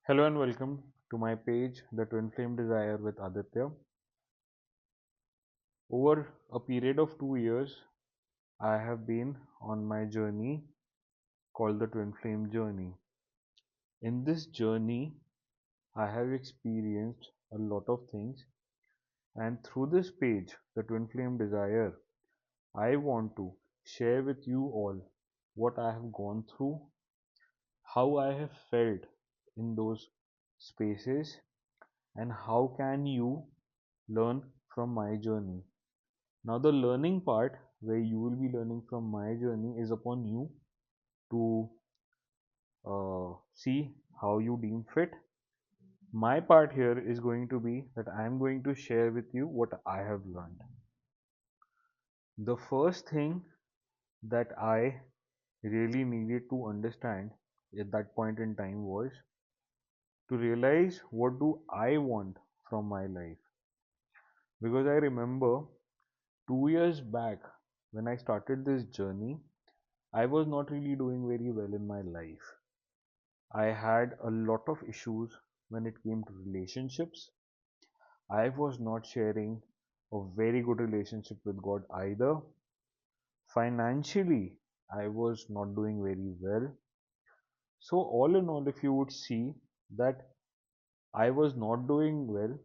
Hello and welcome to my page, The Twin Flame Desire with Aditya. Over a period of 2 years, I have been on my journey called the Twin Flame Journey. In this journey, I have experienced a lot of things, and through this page, The Twin Flame Desire, I want to share with you all what I have gone through, how I have felt in those spaces, and how can you learn from my journey. Now, the learning part where you will be learning from my journey is upon you to see how you deem fit. My part here is going to be that I am going to share with you what I have learned. The first thing that I really needed to understand at that point in time was to realize what do I want from my life. Because I remember 2 years back when I started this journey, I was not really doing very well in my life. I had a lot of issues when it came to relationships. I was not sharing a very good relationship with God either. Financially, I was not doing very well. So, all in all, if you would see that I was not doing well,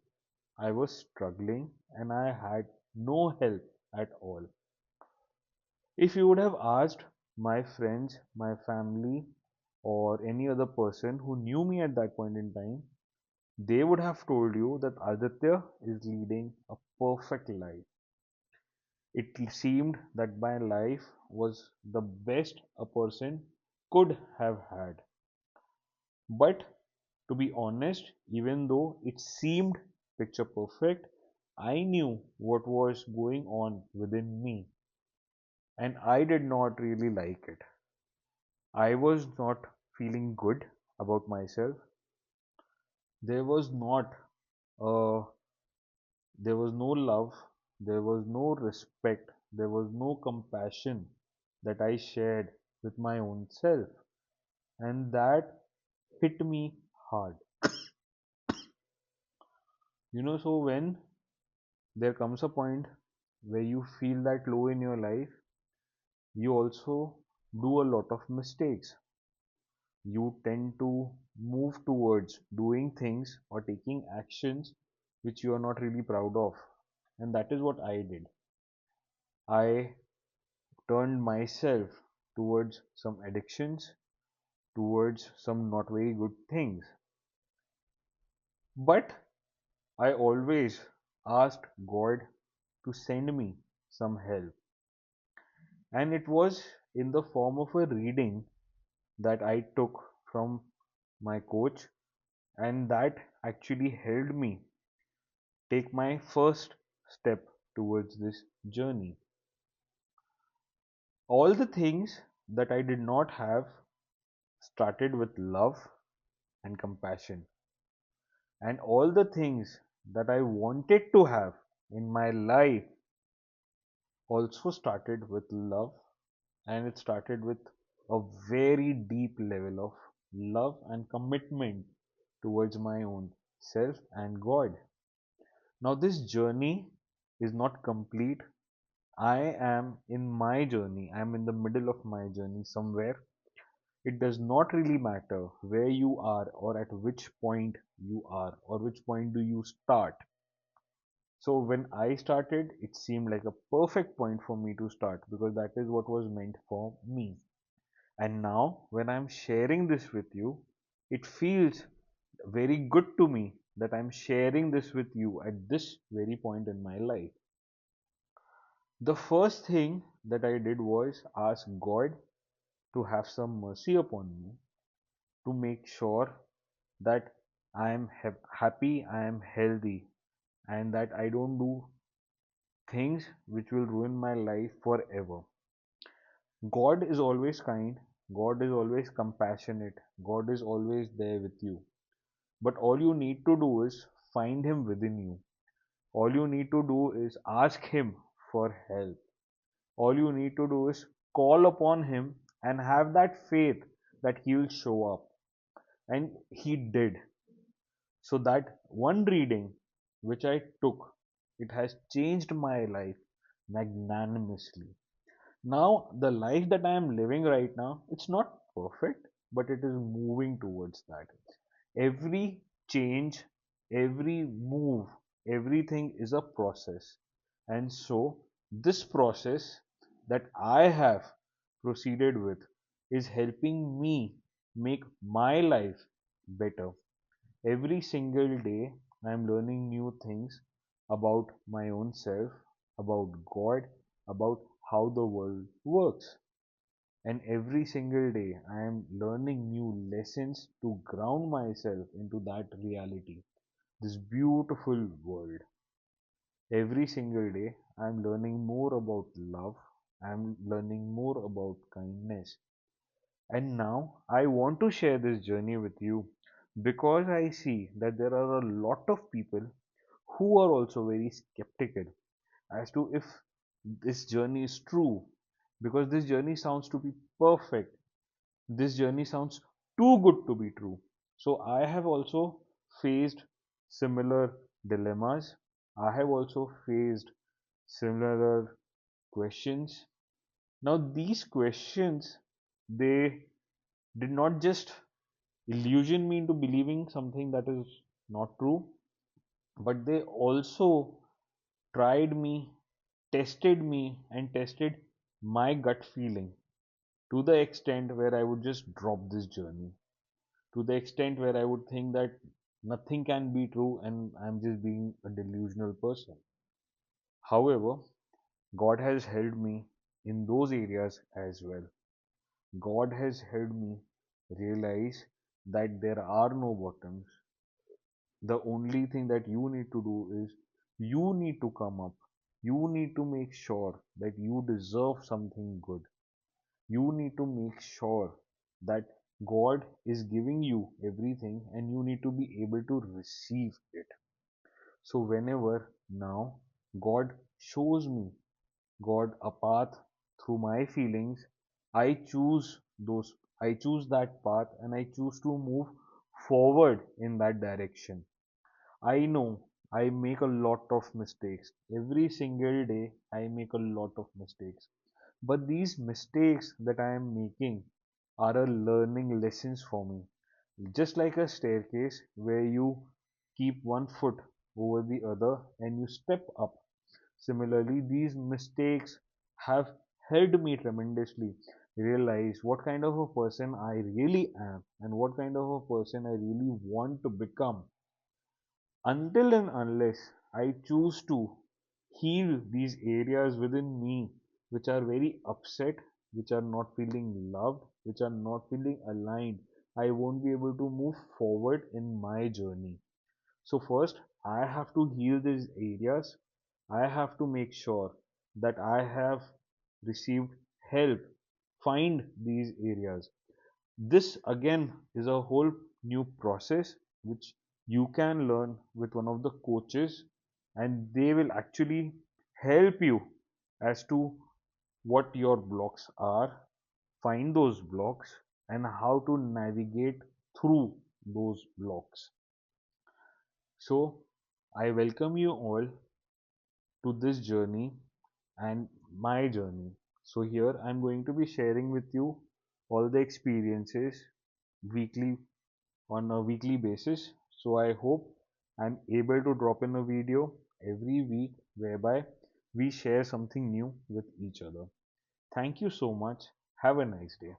I was struggling and I had no help at all. If you would have asked my friends, my family, or any other person who knew me at that point in time, they would have told you that Aditya is leading a perfect life. It seemed that my life was the best a person could have had. But to be honest, even though it seemed picture perfect, I knew what was going on within me and I did not really like it. I was not feeling good about myself. There was not a There was no love, there was no respect, there was no compassion that I shared with my own self, and that hit me hard. So when there comes a point where you feel that low in your life, you also do a lot of mistakes. You tend to move towards doing things or taking actions which you are not really proud of, and that is what I did. I turned myself towards some addictions, towards some not very good things. But I always asked God to send me some help. And it was in the form of a reading that I took from my coach, and that actually helped me take my first step towards this journey. All the things that I did not have started with love and compassion. And all the things that I wanted to have in my life also started with love, and it started with a very deep level of love and commitment towards my own self and God. Now, this journey is not complete. I am in my journey, I am in the middle of my journey somewhere. It does not really matter where you are or at which point you are or which point do you start. So when I started, it seemed like a perfect point for me to start because that is what was meant for me. And now when I'm sharing this with you, it feels very good to me that I'm sharing this with you at this very point in my life. The first thing that I did was ask God to have some mercy upon me, to make sure that I am happy, I am healthy, and that I don't do things which will ruin my life forever. God is always kind, God is always compassionate, God is always there with you. But all you need to do is find Him within you. All you need to do is ask Him for help. All you need to do is call upon Him and have that faith that He will show up. And He did. So that one reading which I took, it has changed my life magnanimously. Now the life that I am living right now, it's not perfect, but it is moving towards that. Every change, every move, everything is a process. And so this process that I have proceeded with is helping me make my life better. Every single day I am learning new things about my own self, about God, about how the world works. And every single day I am learning new lessons to ground myself into that reality, this beautiful world. Every single day I am learning more about love, I am learning more about kindness. And now I want to share this journey with you because I see that there are a lot of people who are also very skeptical as to if this journey is true, because this journey sounds to be perfect. This journey sounds too good to be true. So I have also faced similar dilemmas. I have also faced similar questions. Now these questions, they did not just illusion me into believing something that is not true, but they also tried me, tested me, and tested my gut feeling to the extent where I would just drop this journey, to the extent where I would think that nothing can be true and I'm just being a delusional person. However, God has helped me in those areas as well. God has helped me realize that there are no bottoms. The only thing that you need to do is you need to come up. You need to make sure that you deserve something good. You need to make sure that God is giving you everything and you need to be able to receive it. So, whenever now God shows me, God a path through my feelings, I choose those, I choose that path and I choose to move forward in that direction. I know I make a lot of mistakes. Every single day, I make a lot of mistakes. But these mistakes that I am making are a learning lessons for me. Just like a staircase where you keep one foot over the other and you step up. Similarly, these mistakes have helped me tremendously realize what kind of a person I really am and what kind of a person I really want to become. Until and unless I choose to heal these areas within me which are very upset, which are not feeling loved, which are not feeling aligned, I won't be able to move forward in my journey. So, first, I have to heal these areas. I have to make sure that I have received help, find these areas. This again is a whole new process which you can learn with one of the coaches, and they will actually help you as to what your blocks are, find those blocks, and how to navigate through those blocks. So, I welcome you all to this journey and my journey. So, here I'm going to be sharing with you all the experiences weekly on a weekly basis. So I hope I'm able to drop in a video every week whereby we share something new with each other. Thank you so much. Have a nice day.